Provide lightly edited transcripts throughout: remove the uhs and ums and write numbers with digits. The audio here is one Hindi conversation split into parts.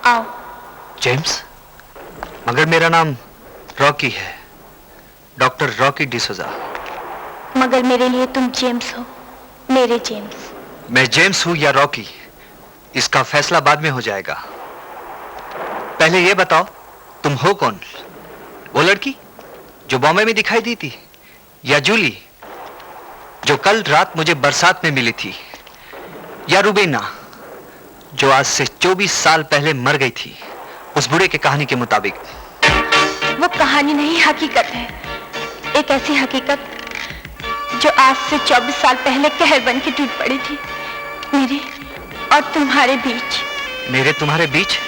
आओ। जेम्स, मगर मेरा नाम रॉकी है, डॉक्टर रॉकी डिसूजा। मगर मेरे लिए तुम जेम्स हो, मेरे जेम्स। मैं जेम्स हूं या रॉकी, इसका फैसला बाद में हो जाएगा। पहले यह बताओ, तुम हो कौन? वो लड़की जो बॉम्बे में दिखाई दी थी, या जूली जो कल रात मुझे बरसात में मिली थी, या रुबीना जो आज से 24 साल पहले मर गई थी उस बूढ़े की कहानी के मुताबिक? वो कहानी नहीं, हकीकत है। एक ऐसी हकीकत जो आज से 24 साल पहले कहर बन के टूट पड़ी थी, मेरे और तुम्हारे बीच। मेरे तुम्हारे बीच?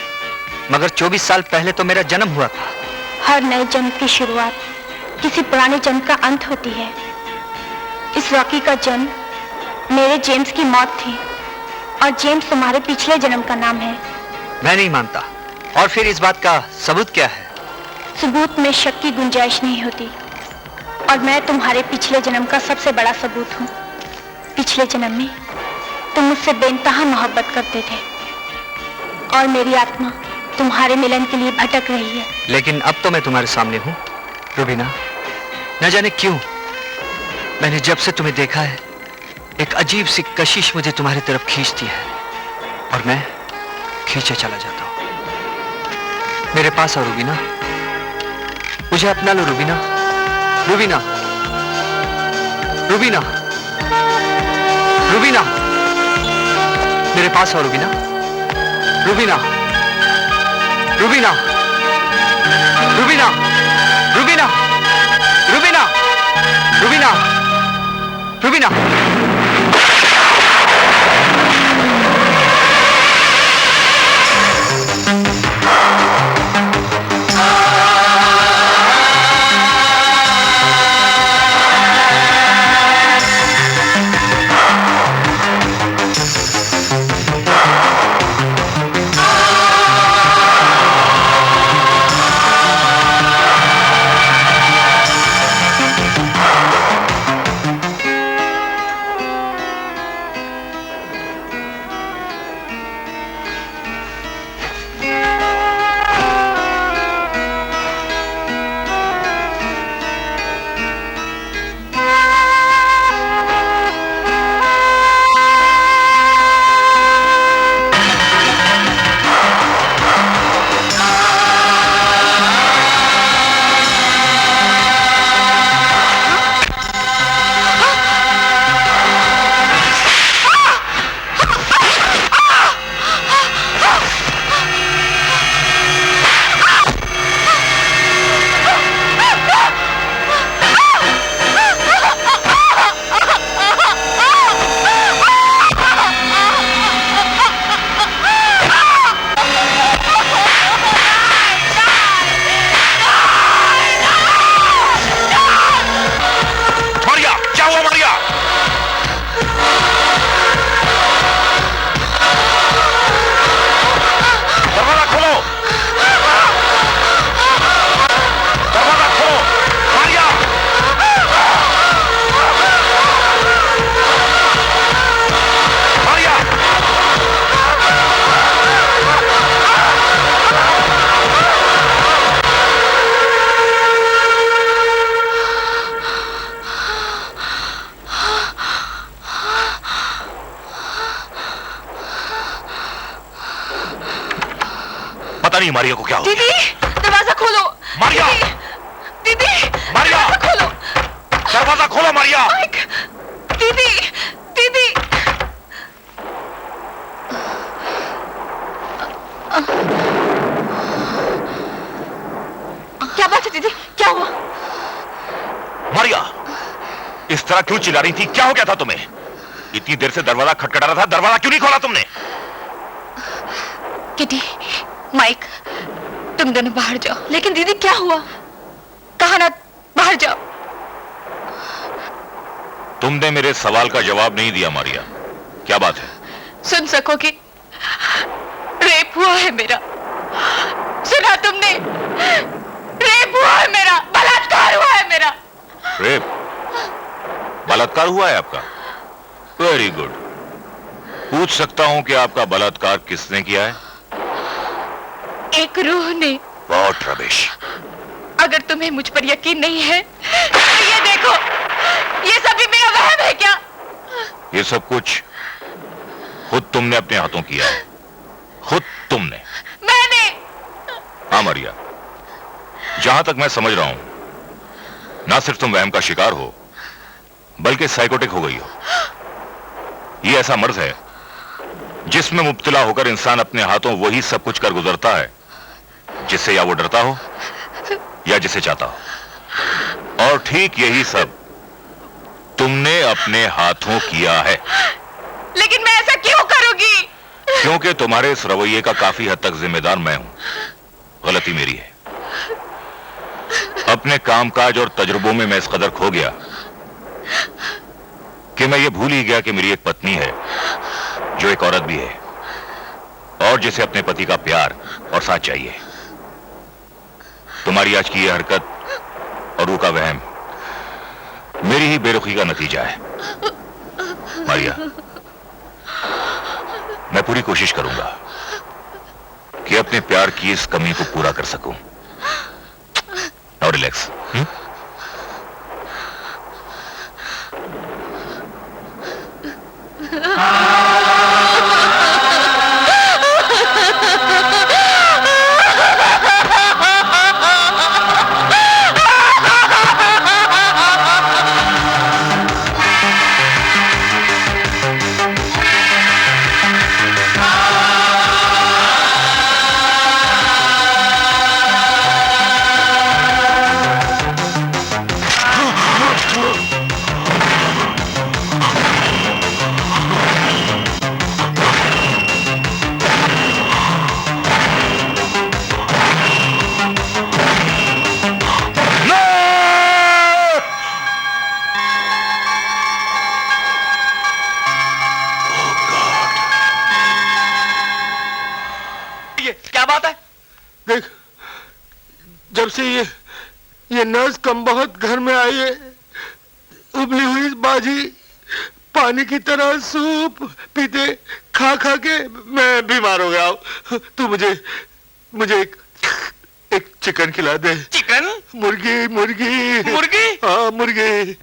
मगर 24 साल पहले तो मेरा जन्म हुआ था। हर नए जन्म की शुरुआत किसी पुराने जन्म का अंत होती है। इस रॉकी का जन्म मेरे जेम्स की मौत थी, और जेम्स तुम्हारे पिछले जन्म का नाम है। मैं नहीं मानता। और फिर इस बात का सबूत क्या है? सबूत में शक की गुंजाइश नहीं होती, और मैं तुम्हारे पिछले जन्म का सबसे बड़ा सबूत हूँ। पिछले जन्म में तुम मुझसे बेइंतहा मोहब्बत करते थे, और मेरी आत्मा तुम्हारे मिलन के लिए भटक रही है। लेकिन अब तो मैं तुम्हारे सामने हूँ रुबीना। न जाने क्यों मैंने जब से तुम्हें देखा है, एक अजीब सी कशिश मुझे तुम्हारी तरफ खींचती है, और मैं खींचे चला जाता हूँ। मेरे पास आओ रुबीना, मुझे अपना लो रुबीना। रुबीना, रुबीना, रुबीना, मेरे पास आओ रुबीना। रुबीना, रुबीना, रुबीना, रुबीना, रुबीना, रुबीना, रुबीना। पता नहीं मारिया को क्या हो गया। दीदी, दरवाजा खोलो। मारिया, दीदी, मारिया, दरवाजा खोलो। दरवाजा खोलो मारिया। दीदी, दीदी। क्या बात है दीदी, क्या हुआ? मारिया, इस तरह क्यों चिल्ला रही थी? क्या हो गया था तुम्हें? इतनी देर से दरवाजा खटखटा रहा था, दरवाजा क्यों नहीं खोला तुमने? किटी, माइक, तुम दोनों बाहर जाओ। लेकिन दीदी क्या हुआ? कहा ना बाहर जाओ। तुमने मेरे सवाल का जवाब नहीं दिया मारिया, क्या बात है? सुन सकोगे, रेप हुआ है मेरा। सुना तुमने? रेप हुआ है मेरा, बलात्कार हुआ है मेरा। रेप? बलात्कार हुआ है आपका? Very good. पूछ सकता हूं कि आपका बलात्कार किसने किया है? एक रूह ने। बहुत रबिश। अगर तुम्हें मुझ पर यकीन नहीं है तो ये देखो, ये सब भी मेरा वहम है क्या? ये सब कुछ खुद तुमने अपने हाथों किया है, खुद तुमने। मैंने? हाँ मारिया, जहां तक मैं समझ रहा हूं, ना सिर्फ तुम वहम का शिकार हो बल्कि साइकोटिक हो गई हो। ये ऐसा मर्ज है जिसमें मुब्तला होकर इंसान अपने हाथों वही सब कुछ कर गुजरता है जिससे या वो डरता हो या जिसे चाहता हो। और ठीक यही सब तुमने अपने हाथों किया है। लेकिन मैं ऐसा क्यों करूंगी? क्योंकि तुम्हारे इस रवैये का काफी हद तक जिम्मेदार मैं हूं। गलती मेरी है। अपने कामकाज और तजुर्बों में मैं इस कदर खो गया कि मैं ये भूल ही गया कि मेरी एक पत्नी है जो एक औरत भी है और जिसे अपने पति का प्यार और साथ चाहिए। तुम्हारी आज की यह हरकत और रूह का वहम मेरी ही बेरुखी का नतीजा है। मारिया, मैं पूरी कोशिश करूंगा कि अपने प्यार की इस कमी को पूरा कर सकूं। Now relax. क्या बात है? देख, जब से ये नर्स कम बहुत घर में आई है, उबली हुई बाजी पानी की तरह सूप पीते खा खा के मैं बीमार हो गया हूँ। तू मुझे एक चिकन खिला दे। चिकन? मुर्गी मुर्गी मुर्गी? हाँ मुर्गी।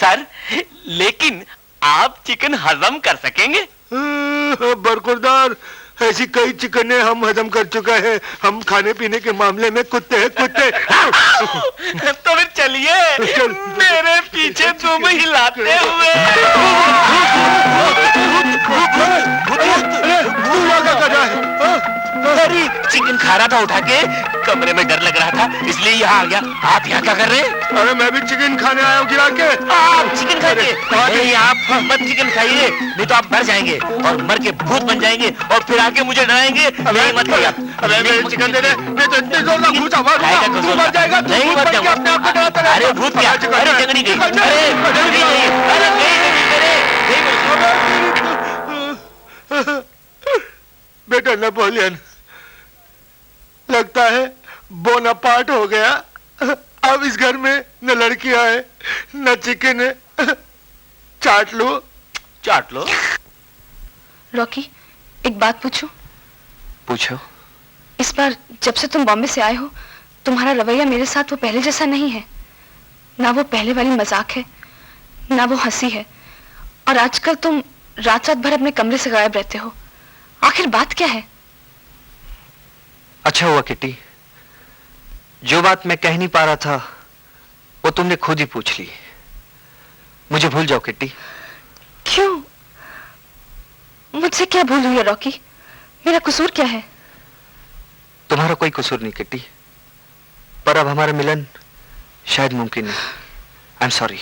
सर, लेकिन आप चिकन हजम कर सकेंगे? बरकुरदार, ऐसी कई चिकने हम हजम कर चुके हैं। हम खाने पीने के मामले में कुत्ते हैं, कुत्ते। तो फिर चलिए मेरे पीछे तुम हिलाते हुए। अरे चिकन खा रहा था उठा के, कमरे में डर लग रहा था इसलिए यहाँ आ गया। आप यहाँ क्या कर रहे हैं? अरे मैं भी चिकन खाने आया हूँ गिरा के। आप चिकन खाएंगे? नहीं, आप मत चिकन खाइए, नहीं तो आप मर जाएंगे और मर के भूत बन जाएंगे और फिर आके मुझे डराएंगे। नहीं, मत खाइए आप। अरे मेरे चिकन दे दे, मैं तो इतने जोर का घूसा मारूंगा, तू मर जाएगा। तू नहीं भूत मर बन के जाऊंगा। अपने आप को डराता रहेगा। अरे भूत क्या? अरे जंगली गई। अरे जंगली गई। अरे बेटा नेपोलियन, लगता है बोनापार्ट हो गया। अब इस घर में न लड़कियां है न चिकन है। चाट लो। चाट लो। रॉकी, एक बात पूछूं? पूछो। इस बार जब से तुम बॉम्बे से आए हो, तुम्हारा रवैया मेरे साथ वो पहले जैसा नहीं है। ना वो पहले वाली मजाक है, ना वो हंसी है, और आजकल तुम रात रात भर अपने कमरे से गायब रहते हो। आखिर बात क्या है? अच्छा हुआ किट्टी, जो बात मैं कह नहीं पा रहा था वो तुमने खुद ही पूछ ली। मुझे भूल जाओ किट्टी। क्यों? मुझसे क्या भूल हुई है रॉकी? मेरा कसूर क्या है? तुम्हारा कोई कसूर नहीं किट्टी, पर अब हमारा मिलन शायद मुमकिन नहीं। I am sorry.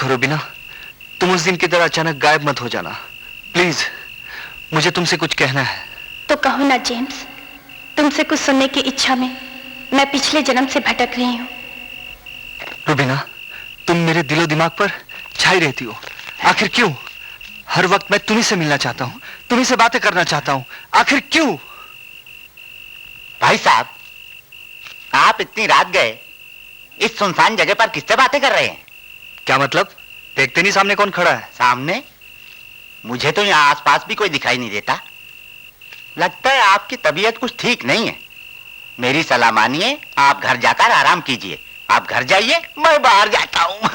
रुबीना, तुम उस दिन की तरह अचानक गायब मत हो जाना प्लीज। मुझे तुमसे कुछ कहना है। तो कहो ना जेम्स, तुमसे कुछ सुनने की इच्छा में मैं पिछले जन्म से भटक रही हूँ। रुबीना, तुम मेरे दिलो दिमाग पर छाई रहती हो। आखिर क्यों? हर वक्त मैं तुम्ही से मिलना चाहता हूँ, तुम्ही से बातें करना चाहता हूँ। आखिर क्यों? भाई साहब, आप इतनी रात गए इस सुनसान जगह पर किससे बातें कर रहे हैं? क्या मतलब? देखते नहीं सामने कौन खड़ा है? सामने? मुझे तो यहाँ आसपास भी कोई दिखाई नहीं देता। लगता है आपकी तबीयत कुछ ठीक नहीं है। मेरी सलाह मानिए, आप घर जाकर आराम कीजिए। आप घर जाइए, मैं बाहर जाता हूँ।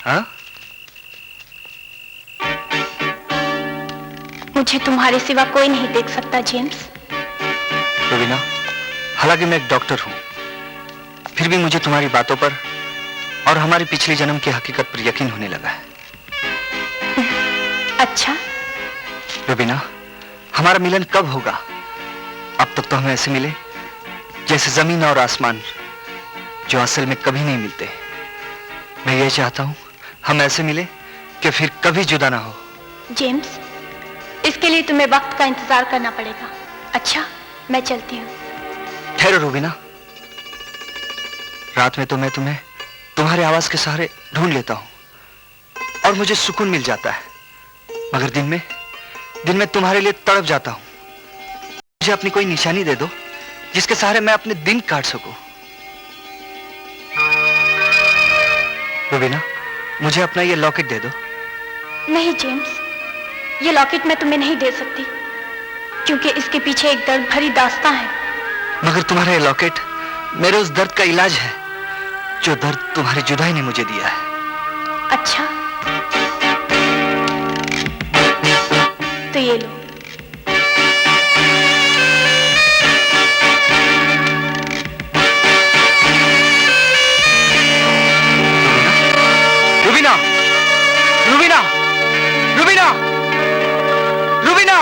हाँ? मुझे तुम्हारे सिवा कोई नहीं देख सकता जेम्स। रुबीना, हालांकि मैं एक डॉक्टर हूं, फिर भी मुझे तुम्हारी बातों पर और हमारे पिछले जन्म की हकीकत पर यकीन होने लगा है। अच्छा, रुबीना, हमारा मिलन कब होगा? अब तक तो हम ऐसे मिले जैसे जमीन और आसमान, जो असल में कभी नहीं मिलते। मैं ये चाहता हूं हम ऐसे मिले कि फिर कभी जुदा ना हो। जेम्स, इसके लिए तुम्हें वक्त का इंतजार करना पड़ेगा। अच्छा, मैं चलती हूँ। ठहरो रुबीना, रात में तो मैं तुम्हें तुम्हारे आवाज के सहारे ढूंढ लेता हूं और मुझे सुकून मिल जाता है, मगर दिन में तुम्हारे लिए तड़प जाता हूं। मुझे अपनी कोई निशानी दे दो जिसके सहारे मैं अपने दिन काट सकूं। रुबीना, मुझे अपना ये लॉकेट दे दो। नहीं जेम्स, ये लॉकेट मैं तुम्हें नहीं दे सकती, क्योंकि इसके पीछे एक दर्द भरी दास्तां है। मगर तुम्हारा ये लॉकेट मेरे उस दर्द का इलाज है, जो दर्द तुम्हारी जुदाई ने मुझे दिया है। अच्छा, तो ये लो। रुबीना, रुबीना, रुबीना, रुबीना!